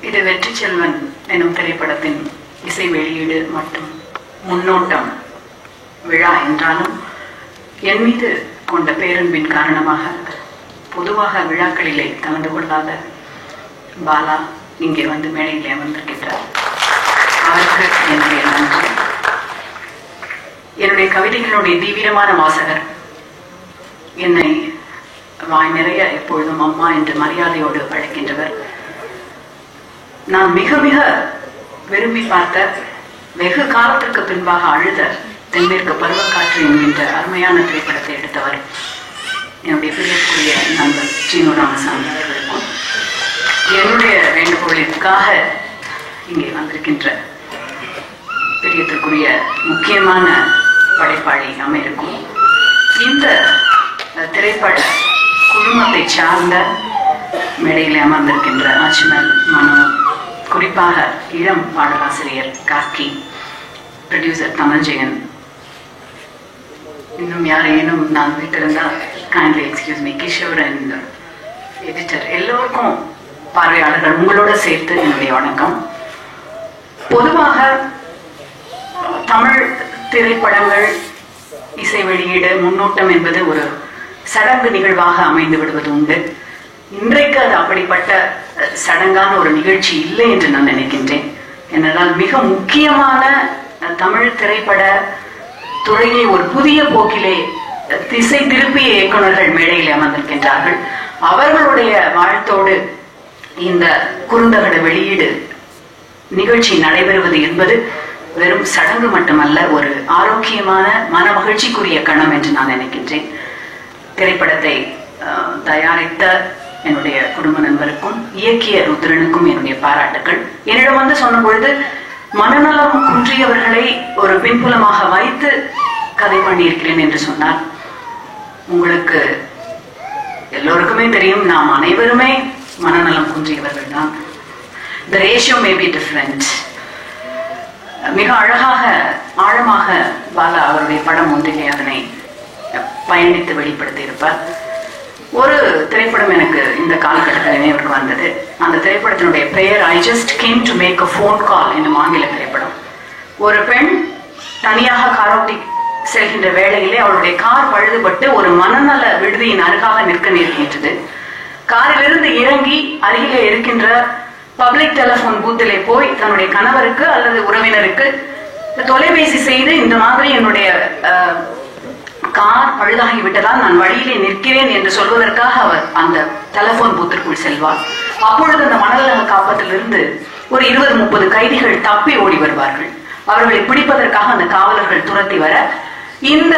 இது வெற்றி செல்வன் எனும் திரைப்படத்தின் இசை வெளியீடு மற்றும் முன்னோட்டம் விழா என்றாலும் என் மீது கொண்ட பேரன்பின் காரணமாக பொதுவாக விழாக்களிலே கலந்து கொள்ளாத பாலா இங்கே வந்து மேடையிலே அமர்ந்திருக்கின்றார். அவருக்கு என்னுடைய நன்றி. என்னுடைய கவிதைகளுடைய தீவிரமான வாசகர், என்னை வாய் நிறைய எப்பொழுதும் அம்மா என்று மரியாதையோடு அழைக்கின்றவர். நான் மிக மிக விரும்பி பார்த்த, வெகு காலத்திற்கு பின்பாக அழுத தென்மேற்கு பருவக்காற்று என்கின்ற அருமையான திரைப்படத்தை எடுத்தவர் என்னுடைய பிரியத்துக்குரிய நண்பர் சீனு ராமசாமி அவர்களுக்கும், என்னுடைய வேண்டுகோளிற்காக இங்கே வந்திருக்கின்ற பிரியத்திற்குரிய முக்கியமான படைப்பாளி அமீருக்கும், இந்த திரைப்பட குழுமத்தை சார்ந்த மேடையில் அமர்ந்திருக்கின்ற ஆச்சுமல் மனோ, குறிப்பாக இளம் பாடலாசிரியர் கார்கி, ப்ரொடியூசர் தமிழ்ஜெயன், இன்னும் யாரேனும் நான் விட்டிருந்தால் kindly excuse me, Kishore and editor, எல்லோருக்கும் பார்வையாளர்கள் உங்களோட சேர்த்து என்னுடைய வணக்கம். பொதுவாக தமிழ் திரைப்படங்கள் இசை வெளியீடு முன்னோட்டம் என்பது ஒரு சடங்கு நிகழ்வாக அமைந்து விடுவது உண்டு. இன்றைக்கு அது அப்படிப்பட்ட சடங்கான ஒரு நிகழ்ச்சி இல்லை என்று நான் நினைக்கின்றேன். ஏனென்றால் மிக முக்கியமான தமிழ் திரைப்பட துறையை ஒரு புதிய போக்கிலே திசை திருப்பிய இயக்குநர்கள் மேடையில் அமர்ந்திருக்கின்றார்கள். அவர்களுடைய வாழ்த்தோடு இந்த குறுந்தகட வெளியீடு நிகழ்ச்சி நடைபெறுவது என்பது வெறும் சடங்கு மட்டுமல்ல, ஒரு ஆரோக்கியமான மன மகிழ்ச்சிக்குரிய கணம் என்று நான் நினைக்கின்றேன். திரைப்படத்தை தயாரித்த என்னுடைய குடும்ப நண்பருக்கும் இயக்கிய ருத்ரனுக்கும் என்னுடைய பாராட்டுக்கள். என்னிடம் வந்து சொன்ன பொழுது மனநலம் குன்றியவர்களை ஒரு பின்புலமாக வைத்து கதை பண்ணியிருக்கிறேன் என்று சொன்னார். உங்களுக்கு எல்லோருக்குமே தெரியும், நாம் அனைவருமே மனநலம் குன்றியவர்கள் தான். The ratio may be different. மிக அழகாக ஆழமாக பாலா அவருடைய படம் ஒன்றிலே அதனை பயணித்து வெளிப்படுத்தி இருப்பார். ஒரு திரைப்படம் எனக்கு இந்த காலகட்டத்தில் நினைவுக்கு வந்தது. அந்த திரைப்படத்தினுடைய பெயர் I just came to make a phone call என்னும் ஆங்கில திரைப்படம். ஒரு பெண் தனியாக காரோட்டி செல்கின்ற வேளையிலே அவளுடைய கார் பழுதுபட்டு ஒரு மனநல விடுதியின் அருகாக நிற்க நேர்கின்றது. காரிலிருந்து இறங்கி அருகிலே இருக்கின்ற பப்ளிக் டெலிபோன் பூத்திலே போய் தன்னுடைய கணவருக்கு அல்லது உறவினருக்கு தொலைபேசி செய்து, இந்த மாதிரி என்னுடைய கார் பழுதாகி விட்டதால் நான் வழியிலே நிற்கிறேன் என்று சொல்வதற்காக அவர் அந்த டெலிபோன் பூத்திற்குள் செல்வார். அப்பொழுது அந்த மனநல காப்பத்திலிருந்து ஒரு 20-30 கைதிகள் தப்பி ஓடி வருவார்கள். அவர்களை பிடிப்பதற்காக அந்த காவலர்கள் துரத்தி வர இந்த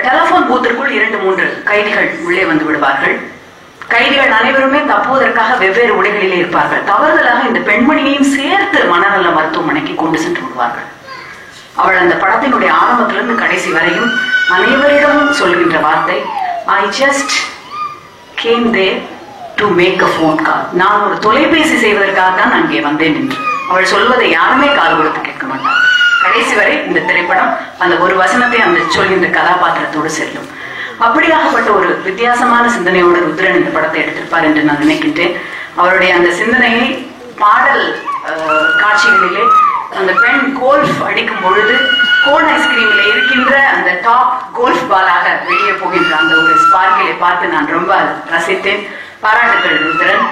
டெலிபோன் பூத்திற்குள் 2-3 கைதிகள் உள்ளே வந்து விடுவார்கள். கைதிகள் அனைவருமே தப்புவதற்காக வெவ்வேறு உடைகளிலே இருப்பார்கள். தவறுதலாக இந்த பெண்மணியையும் சேர்த்து மனநல மருத்துவமனைக்கு கொண்டு சென்று விடுவார்கள். அவள் அந்த படத்தினுடைய ஆரம்பத்திலிருந்து கடைசி வரையும் அனைவரிடமும் சொல்கின்ற வார்த்தை, I just came there to make a phone call. நான் ஒரு தொலைபேசி செய்வதற்காக தான் அங்கே வந்தேன் என்று அவள் சொல்வதை யாருமே காது கொடுத்து கேட்க மாட்டாள். கடைசி வரை இந்த திரைப்படம் அந்த ஒரு வசனத்தை அந்த சொல்கின்ற கதாபாத்திரத்தோடு செல்லும். அப்படியாகப்பட்ட ஒரு வித்தியாசமான சிந்தனையோடு ருத்ரன் இந்த படத்தை எடுத்திருப்பார் என்று நான் நினைக்கின்றேன். அவருடைய அந்த சிந்தனையை பாடல் காட்சிகளிலே அந்த பெண் கோல்ஃப் அடிக்கும் பொழுது கோன் ஐஸ்கிரீமில் இருக்கின்ற அந்த டாப் கோல்ஃப் பாலாக வெளியே போகின்ற அந்த ஒரு ஸ்பார்க்கிலை பார்த்து நான் ரொம்ப ரசித்தேன். பாராட்டுகள் ருத்ரன்.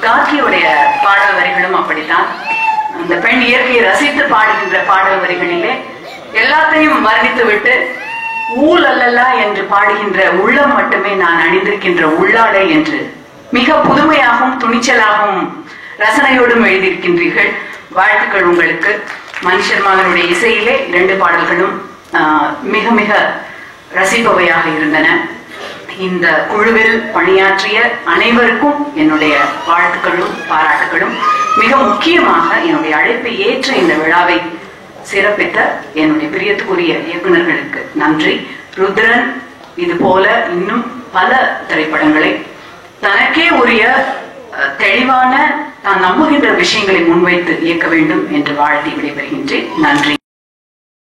கார்கியுடைய பாடல் வரிகளும் அப்படித்தான். அந்த பெண் இயற்கையை ரசித்து பாடுகின்ற பாடல் வரிகளிலே எல்லாத்தையும் வர்ணித்து விட்டு ஊல் அல்லல்லா என்று பாடுகின்ற உள்ளம் மட்டுமே நான் அணிந்திருக்கின்ற உள்ளாடை என்று மிக புதுமையாகவும் துணிச்சலாகவும் ரசனையோடும் எழுதியிருக்கின்றீர்கள். வாழ்த்துக்கள் உங்களுக்கு. மணிஷர்மாவினுடைய இசையிலே 2 பாடல்களும் மிக மிக ரசிப்பவையாக இருந்தன. இந்த குழுவில் பணியாற்றிய அனைவருக்கும் என்னுடைய வாழ்த்துக்களும் பாராட்டுகளும். மிக முக்கியமாக என்னுடைய அழைப்பை ஏற்று இந்த விழாவை சிறப்பித்த என்னுடைய பிரியத்துக்குரிய இயக்குநர்களுக்கு நன்றி. ருத்ரன் இது போல இன்னும் பல திரைப்படங்களை தனக்கே உரிய தெளிவான, தான் நம்புகின்ற விஷயங்களை முன்வைத்து இயக்க வேண்டும் என்று வாழ்த்தி விடைபெறுகின்றேன். நன்றி.